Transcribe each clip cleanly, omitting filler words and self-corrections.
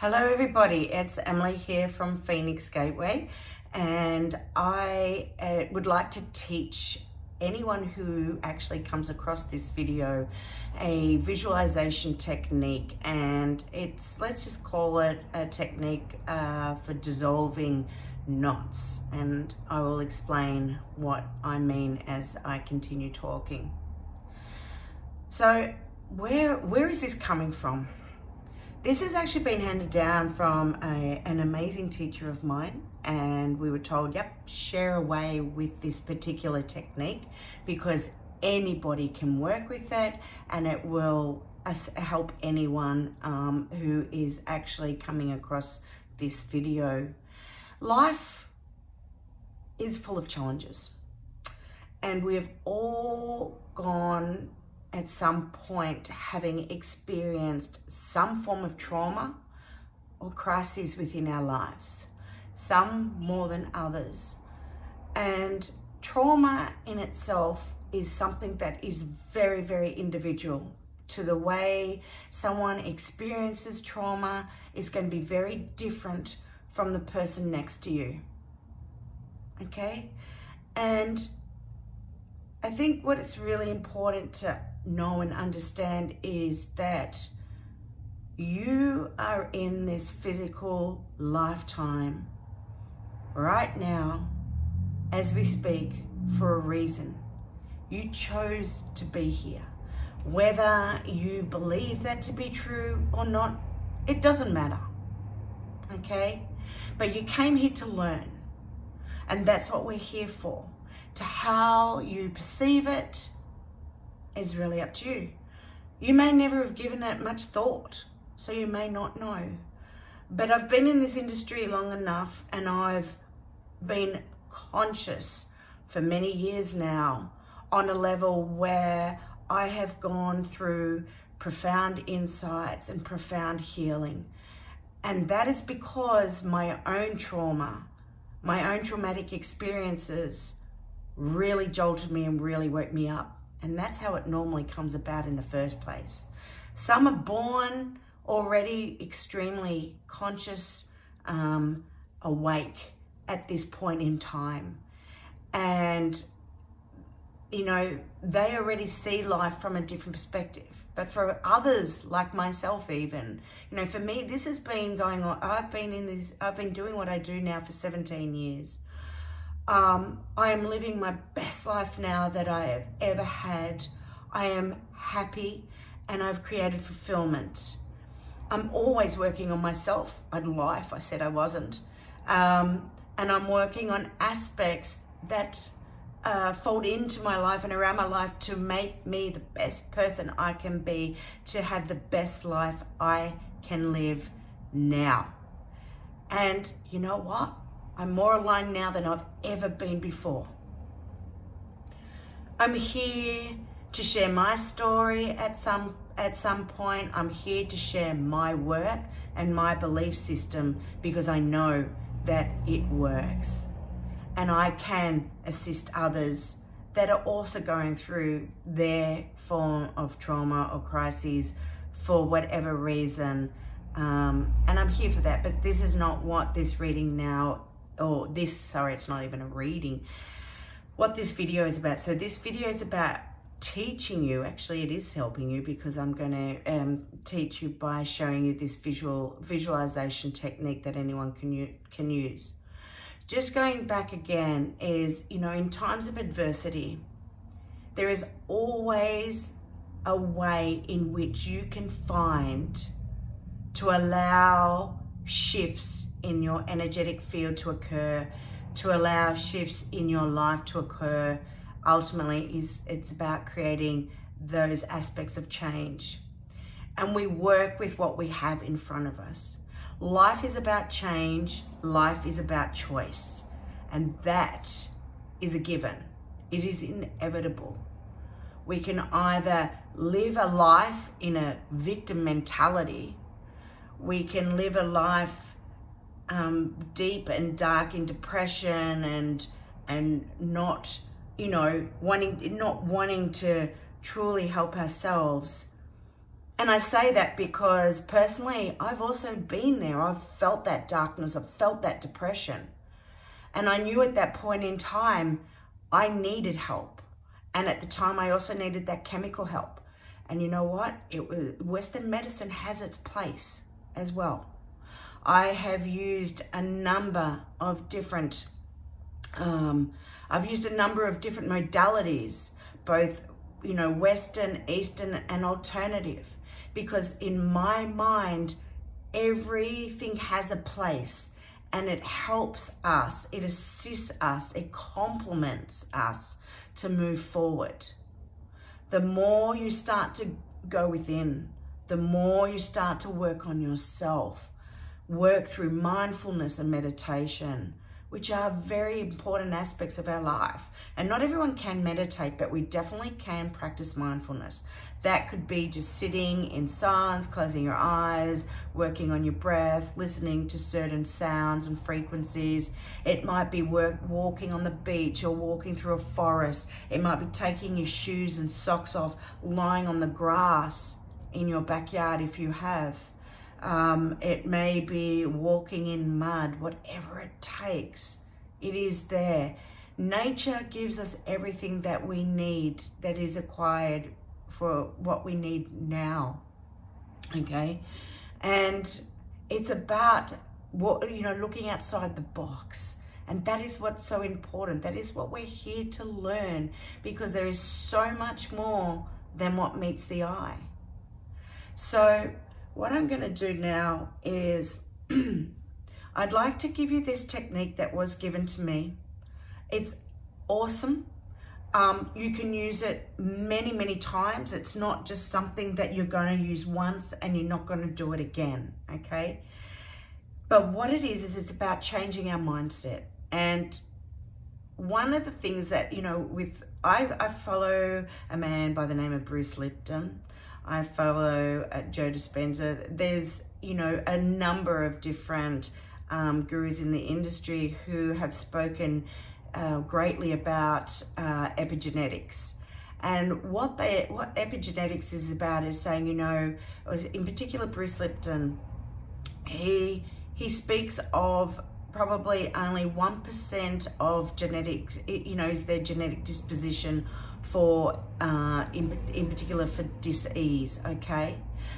Hello everybody, it's Emily here from Phoenix Gateway, and I would like to teach anyone who actually comes across this video a visualization technique, and let's just call it a technique for dissolving knots, and I will explain what I mean as I continue talking. So where is this coming from? This has actually been handed down from an amazing teacher of mine, and we were told, yep, share away with this particular technique because anybody can work with it and it will help anyone who is actually coming across this video. Life is full of challenges, and we have all gone at some point having experienced some form of trauma or crises within our lives, some more than others. And trauma in itself is something that is very, very individual. To the way someone experiences trauma is going to be very different from the person next to you. Okay? And I think what it's really important to know and understand is that you are in this physical lifetime right now as we speak for a reason. You chose to be here. Whether you believe that to be true or not, it doesn't matter, okay? But you came here to learn, and that's what we're here for. To how you perceive it is really up to you. You may never have given it much thought, so you may not know. But I've been in this industry long enough, and I've been conscious for many years now on a level where I have gone through profound insights and profound healing. And that is because my own trauma, my own traumatic experiences really jolted me and really woke me up. And that's how it normally comes about in the first place. Some are born already extremely conscious, awake at this point in time. And, you know, they already see life from a different perspective. But for others, like myself even, you know, for me, this has been going on. I've been doing what I do now for 17 years. I am living my best life now that I have ever had. I am happy and I've created fulfillment. I'm always working on myself. I'd lie if I said I wasn't. And I'm working on aspects that fold into my life and around my life to make me the best person I can be, to have the best life I can live now. And you know what? I'm more aligned now than I've ever been before. I'm here to share my story at some point. I'm here to share my work and my belief system because I know that it works. And I can assist others that are also going through their form of trauma or crises for whatever reason. And I'm here for that, but this is not what this reading now it's not even a reading, what this video is about. So this video is about teaching you, actually it is helping you, because I'm going to teach you by showing you this visualization technique that anyone can use. Just going back again is, you know, in times of adversity, there is always a way in which you can find to allow shifts in your energetic field to occur, to allow shifts in your life to occur. Ultimately, it's about creating those aspects of change. And we work with what we have in front of us. Life is about change. Life is about choice. And that is a given. It is inevitable. We can either live a life in a victim mentality. We can live a life deep and dark in depression and not, you know, not wanting to truly help ourselves. And I say that because personally, I've also been there. I've felt that darkness. I've felt that depression. And I knew at that point in time, I needed help. And at the time, I also needed that chemical help. And you know what? Western medicine has its place as well. I have used a number of different, modalities, both, Western, Eastern, and alternative. Because in my mind, everything has a place and it helps us, it assists us, it complements us to move forward. The more you start to go within, the more you start to work on yourself, work through mindfulness and meditation, which are very important aspects of our life. And not everyone can meditate, but we definitely can practice mindfulness. That could be just sitting in silence, closing your eyes, working on your breath, listening to certain sounds and frequencies. It might be walking on the beach or walking through a forest. It might be taking your shoes and socks off, lying on the grass in your backyard if you have. It may be walking in mud, whatever it takes. It is there. Nature gives us everything that we need, that is acquired for what we need now. Okay? And it's about looking outside the box. And that is what's so important. That is what we're here to learn, because there is so much more than what meets the eye. So what I'm going to do now is I'd like to give you this technique that was given to me. It's awesome. You can use it many, many times. It's not just something that you're going to use once and you're not going to do it again, okay? But what it is it's about changing our mindset. And one of the things that, I follow a man by the name of Bruce Lipton. I follow Joe Dispenza. There's, a number of different gurus in the industry who have spoken greatly about epigenetics. And what epigenetics is about is saying, in particular Bruce Lipton, he speaks of probably only 1% of genetics, is their genetic disposition for, in particular for dis-ease, okay?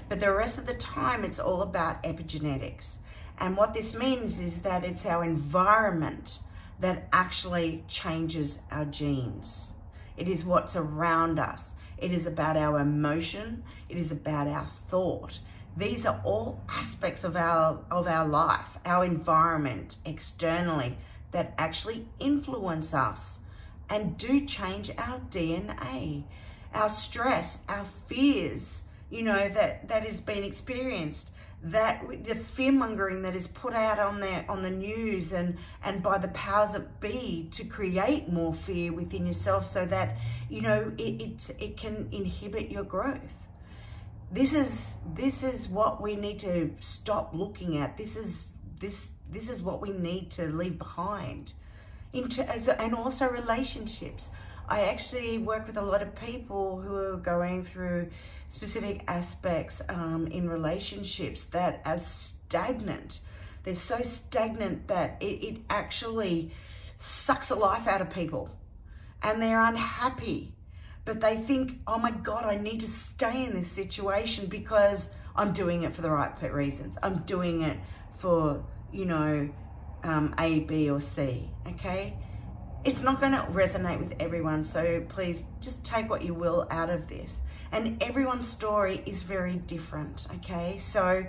But the rest of the time, it's all about epigenetics. And what this means is that it's our environment that actually changes our genes. It is what's around us. It is about our emotion. It is about our thought. These are all aspects of our life, our environment externally, that actually influence us and do change our DNA, our stress, our fears, that is being experienced, that the fear-mongering that is put out on the news and by the powers that be to create more fear within yourself, so that it can inhibit your growth. This is what we need to stop looking at. This is what we need to leave behind. And also relationships. I actually work with a lot of people who are going through specific aspects in relationships that are stagnant. They're so stagnant that it actually sucks the life out of people, and they're unhappy. But they think, oh my God, I need to stay in this situation because I'm doing it for the right reasons. I'm doing it for, A, B, or C, okay? It's not going to resonate with everyone, so please just take what you will out of this. And everyone's story is very different, okay? So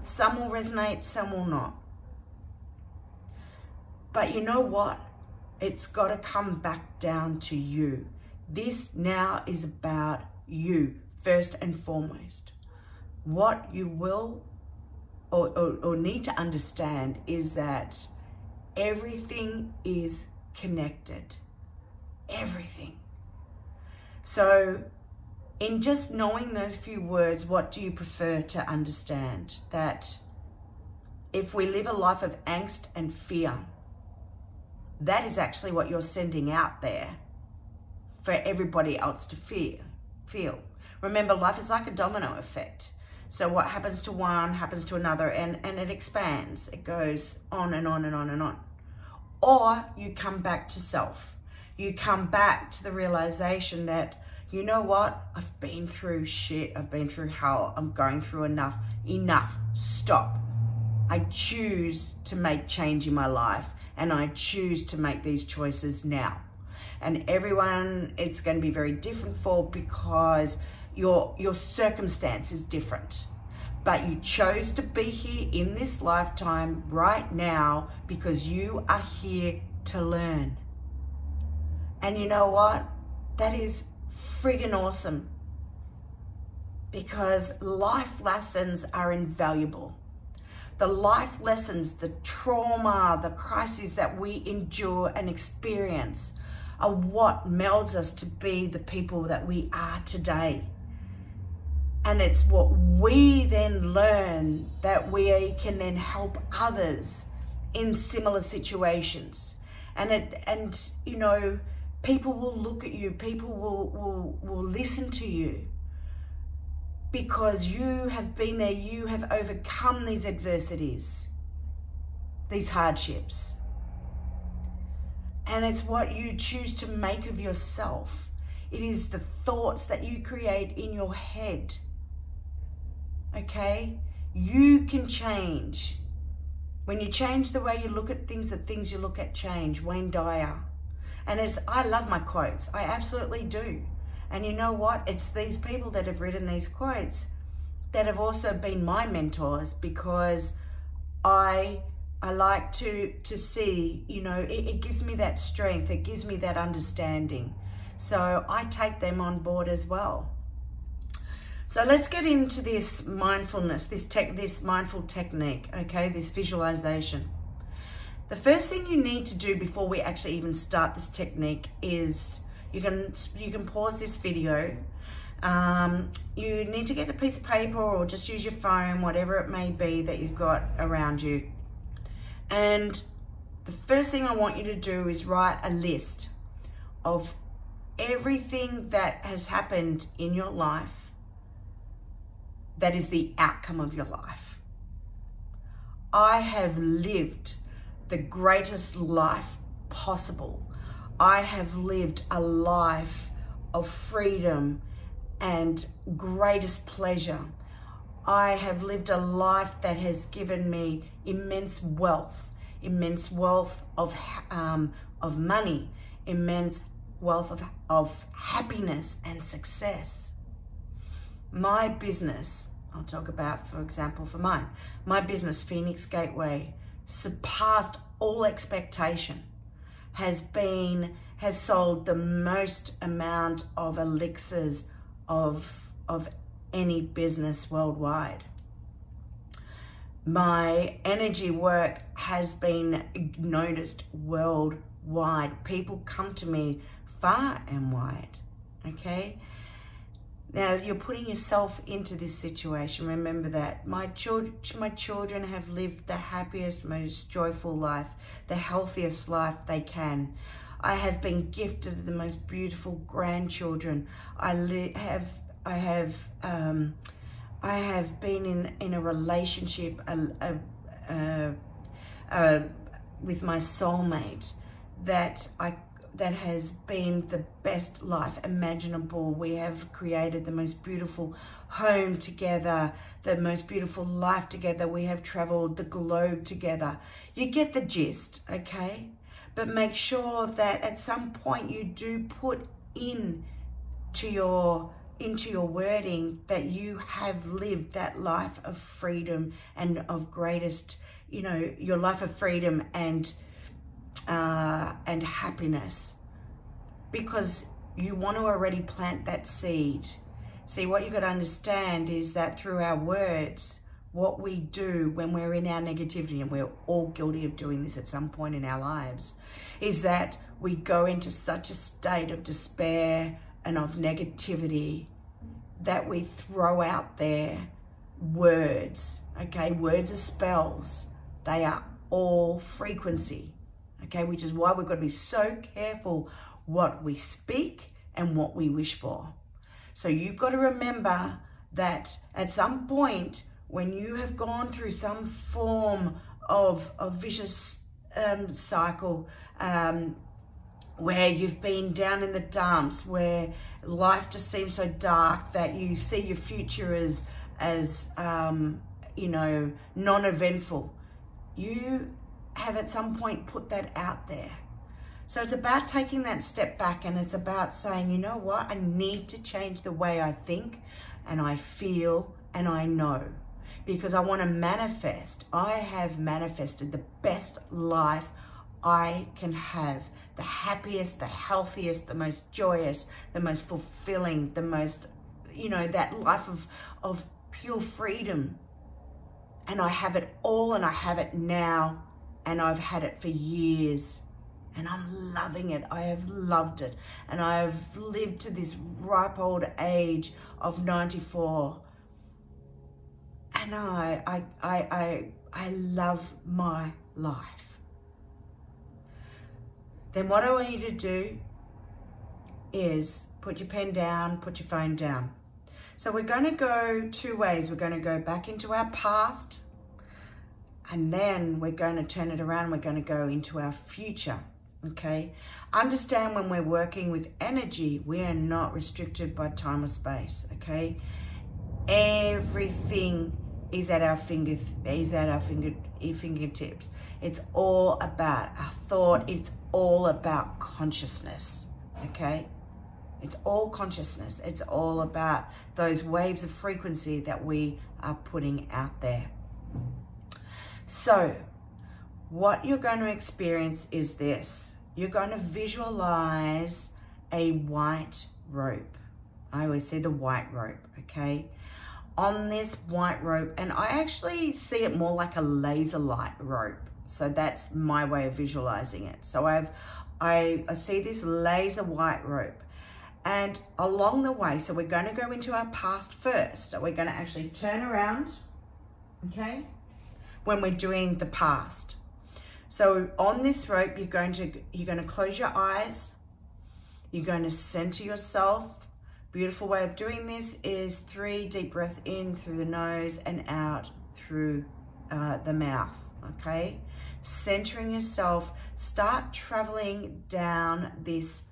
some will resonate, some will not. But you know what? It's got to come back down to you. This now is about you, first and foremost. What you will or need to understand is that everything is connected. Everything. So in just knowing those few words, what do you prefer to understand? That if we live a life of angst and fear, that is actually what you're sending out there for everybody else to feel. Remember, life is like a domino effect. So what happens to one happens to another, and it expands. It goes on and on and on and on. Or you come back to self. You come back to the realization that, you know what? I've been through shit. I've been through hell. I'm going through enough. Enough. Stop. I choose to make change in my life, and I choose to make these choices now. And everyone, it's going to be very different for, because your circumstance is different. But you chose to be here in this lifetime right now because you are here to learn. And you know what? That is friggin' awesome, because life lessons are invaluable. The life lessons, the trauma, the crises that we endure and experience are what melds us to be the people that we are today. And it's what we then learn that we can then help others in similar situations. And you know, people will look at you, people will listen to you, because you have been there, you have overcome these adversities, these hardships. And it's what you choose to make of yourself. It is the thoughts that you create in your head. Okay? You can change. When you change the way you look at things, the things you look at change. Wayne Dyer. And I love my quotes. I absolutely do. And you know what? It's these people that have written these quotes that have also been my mentors, because I like to see, you know, it gives me that strength. It gives me that understanding. So I take them on board as well. So let's get into this mindfulness, this mindful technique, okay, this visualization. The first thing you need to do before we actually even start this technique is you can pause this video. You need to get a piece of paper or just use your phone, whatever it may be that you've got around you. And the first thing I want you to do is write a list of everything that has happened in your life that is the outcome of your life. I have lived the greatest life possible. I have lived a life of freedom and greatest pleasure. I have lived a life that has given me immense wealth of money, immense wealth of happiness and success. My business, I'll talk about, for example, for mine, my business, Phoenix Gateway, surpassed all expectation, has sold the most amount of elixirs of any business worldwide. My energy work has been noticed worldwide. People come to me far and wide, okay? Now, you're putting yourself into this situation. Remember that. My children have lived the happiest, most joyful life, the healthiest life they can. I have been gifted the most beautiful grandchildren. I have been in a relationship with my soulmate that has been the best life imaginable. We have created the most beautiful home together, the most beautiful life together. We have traveled the globe together. You get the gist, okay? But make sure that at some point you do put into your wording that you have lived that life of freedom and of greatest, you know, your life of freedom and happiness, because you want to already plant that seed. See, what you got to understand is that through our words, what we do when we're in our negativity, and we're all guilty of doing this at some point in our lives, is that we go into such a state of despair and of negativity that we throw out there words, okay? Words are spells. They are all frequency. Okay, which is why we've got to be so careful what we speak and what we wish for. So you've got to remember that at some point when you have gone through some form of vicious cycle, where you've been down in the dumps, where life just seems so dark that you see your future as you know, non-eventful, you have at some point put that out there. So it's about taking that step back, and it's about saying, you know what, I need to change the way I think and I feel and I know, because I want to manifest. I have manifested the best life I can have, the happiest, the healthiest, the most joyous, the most fulfilling, the most, you know, that life of pure freedom. And I have it all, and I have it now, and I've had it for years, and I'm loving it. I have loved it, and I have lived to this ripe old age of 94, and I love my life. Then what I want you to do is put your pen down, put your phone down. So we're going to go two ways. We're going to go back into our past, and then we're going to turn it around. We're going to go into our future, okay? Understand, when we're working with energy, we are not restricted by time or space, okay? Everything is at our fingertips. It's all about our thought. It's all about consciousness, okay? It's all consciousness. It's all about those waves of frequency that we are putting out there. So what you're going to experience is this. You're going to visualize a white rope. I always say the white rope, okay? On this white rope, and I actually see it more like a laser light rope. So that's my way of visualizing it. So I see this laser white rope. And along the way, so we're going to go into our past first. So we're going to actually turn around, okay, when we're doing the past. So on this rope, you're going to close your eyes. You're going to center yourself. Beautiful way of doing this is 3 deep breaths in through the nose and out through the mouth, okay? Centering yourself, start traveling down this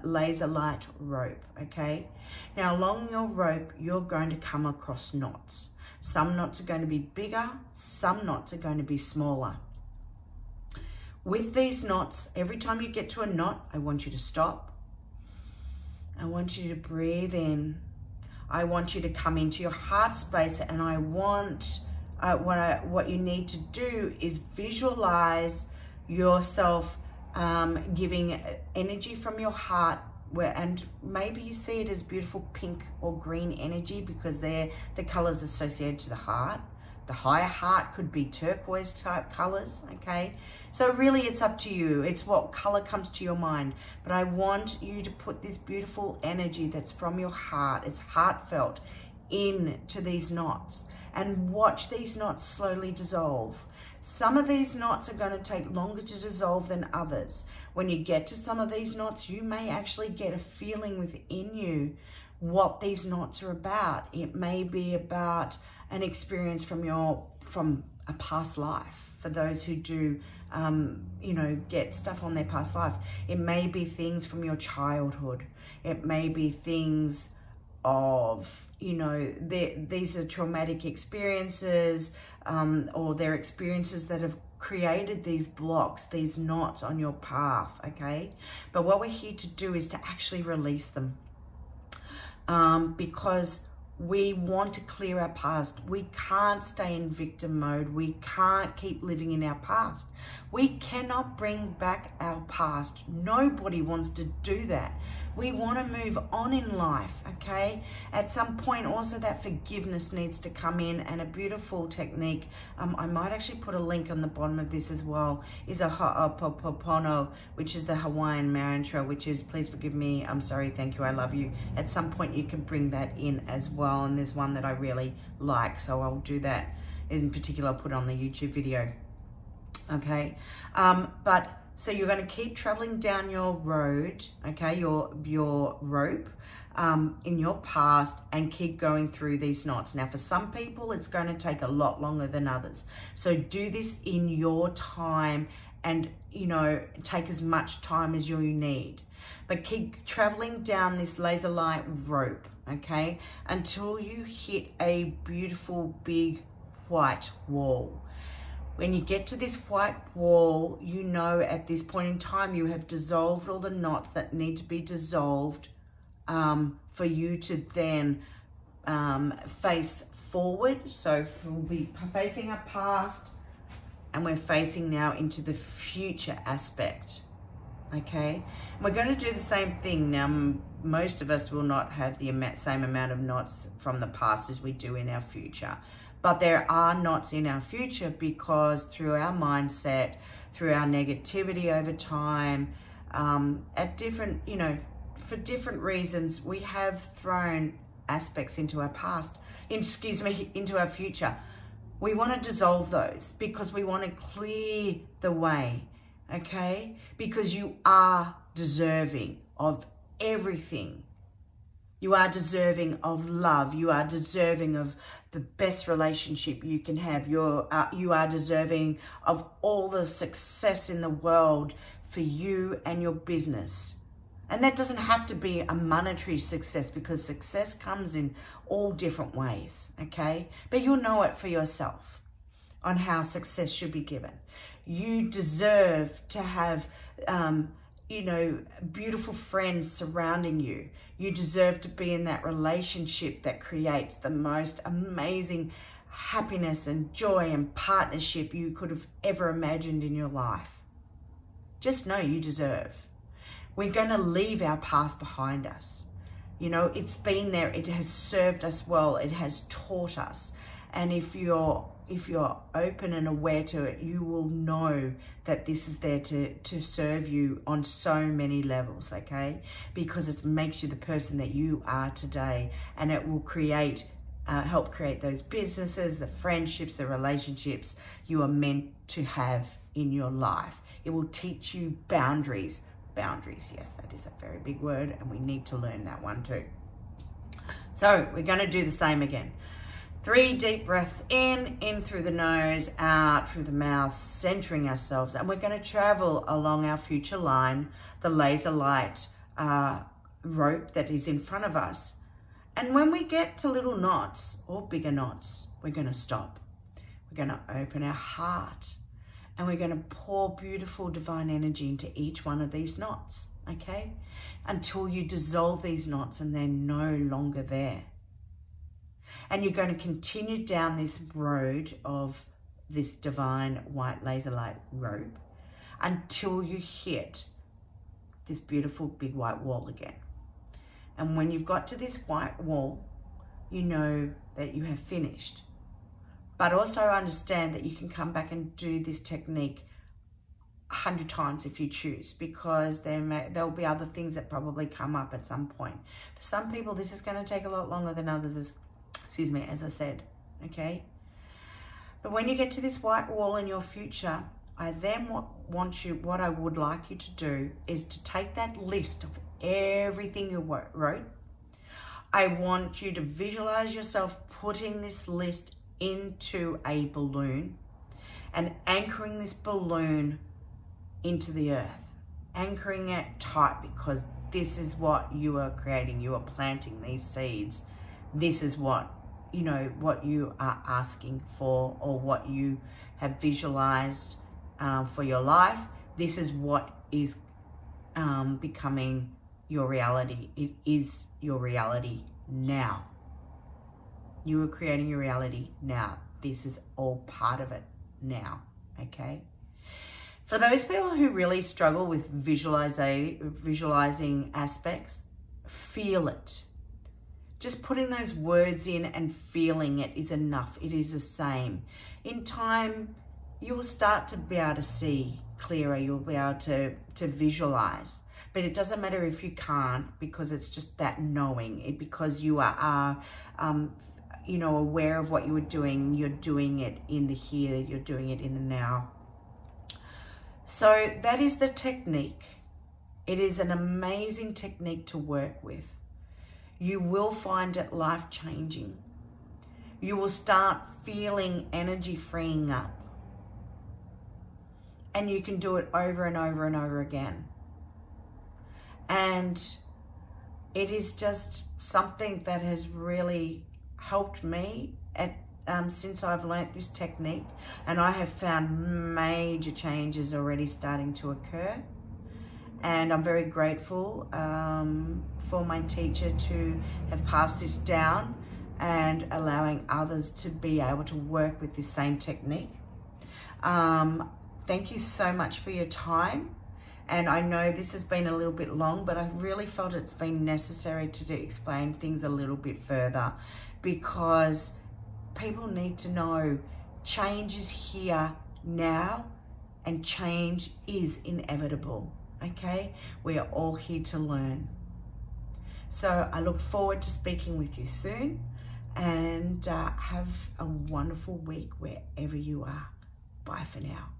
laser light rope, okay? Now along your rope, you're going to come across knots. Some knots are going to be bigger, some knots are going to be smaller. With these knots, every time you get to a knot, I want you to stop. I want you to breathe in. I want you to come into your heart space, and I want, what you need to do is visualize yourself giving energy from your heart, and maybe you see it as beautiful pink or green energy because they're the colors associated to the heart. The higher heart could be turquoise type colors, okay? So really it's up to you. It's what color comes to your mind. But I want you to put this beautiful energy that's from your heart, it's heartfelt, into these knots, and watch these knots slowly dissolve. Some of these knots are going to take longer to dissolve than others. When you get to some of these knots, you may actually get a feeling within you what these knots are about. It may be about an experience from a past life. For those who do, you know, get stuff on their past life. It may be things from your childhood. It may be things of, you know, these are traumatic experiences, or they're experiences that have created these blocks, these knots on your path, okay? But what we're here to do is to actually release them, because we want to clear our past. We can't stay in victim mode. We can't keep living in our past. We cannot bring back our past. Nobody wants to do that. We want to move on in life, okay? At some point also that forgiveness needs to come in, and a beautiful technique, I might actually put a link on the bottom of this as well, is a Ho'oponopono, which is the Hawaiian mantra, which is please forgive me, I'm sorry, thank you, I love you. At some point you can bring that in as well, and there's one that I really like, so I'll do that. In particular, I'll put it on the YouTube video, okay? But So you're going to keep traveling down your road, okay, your rope in your past, and keep going through these knots. Now, for some people, it's going to take a lot longer than others. So do this in your time, and, you know, take as much time as you need. But keep traveling down this laser light rope, okay, until you hit a beautiful big white wall. When you get to this white wall, you know at this point in time you have dissolved all the knots that need to be dissolved for you to then face forward. So we'll be facing our past, and we're facing now into the future aspect, okay? And we're going to do the same thing. Now, most of us will not have the same amount of knots from the past as we do in our future. But there are knots in our future because through our mindset, through our negativity over time, at different, you know, for different reasons, we have thrown aspects into our past, into our future. We want to dissolve those because we want to clear the way, okay? Because you are deserving of everything. You are deserving of love. You are deserving of the best relationship you can have. You are deserving of all the success in the world for you and your business. And that doesn't have to be a monetary success, because success comes in all different ways, okay? But you'll know it for yourself on how success should be given. You deserve to have you know, beautiful friends surrounding you. You deserve to be in that relationship that creates the most amazing happiness and joy and partnership you could have ever imagined in your life. Just know you deserve. We're going to leave our past behind us. You know, it's been there. It has served us well. It has taught us. And if you're open and aware to it, you will know that this is there to serve you on so many levels, okay? Because it makes you the person that you are today, and it will help create those businesses, the friendships, the relationships you are meant to have in your life. It will teach you boundaries. Boundaries, yes, that is a very big word, and we need to learn that one too. So we're going to do the same again. 3 deep breaths in through the nose, out through the mouth, centering ourselves. And we're going to travel along our future line, the laser light rope that is in front of us. And when we get to little knots or bigger knots, we're going to stop. We're going to open our heart, and we're going to pour beautiful divine energy into each one of these knots, okay? Until you dissolve these knots and they're no longer there. And you're going to continue down this road of this divine white laser light rope until you hit this beautiful big white wall again. And when you've got to this white wall, you know that you have finished. But also understand that you can come back and do this technique 100 times if you choose, because there'll be other things that probably come up at some point. For some people, this is going to take a lot longer than others, as I said, okay? But when you get to this white wall in your future, what I would like you to do is to take that list of everything you wrote. I want you to visualize yourself putting this list into a balloon and anchoring this balloon into the earth, anchoring it tight, because this is what you are creating. You are planting these seeds. This is what you are asking for, or what you have visualized for your life. This is what is becoming your reality. It is your reality now. You are creating your reality now. This is all part of it now, okay? For those people who really struggle with visualizing aspects, feel it. Just putting those words in and feeling it is enough. It is the same. In time, you will start to be able to see clearer. You'll be able to visualize. But it doesn't matter if you can't, because it's just that knowing it, because you are aware of what you are doing. You're doing it in the here. You're doing it in the now. So that is the technique. It is an amazing technique to work with. You will find it life-changing. You will start feeling energy freeing up. And you can do it over and over and over again. And it is just something that has really helped me since I've learnt this technique. And I have found major changes already starting to occur. And I'm very grateful for my teacher to have passed this down and allowing others to be able to work with this same technique. Thank you so much for your time. And I know this has been a little bit long, but I've really felt it's been necessary to explain things a little bit further, because people need to know change is here now and change is inevitable. Okay, we are all here to learn. So I look forward to speaking with you soon, and have a wonderful week wherever you are. Bye for now.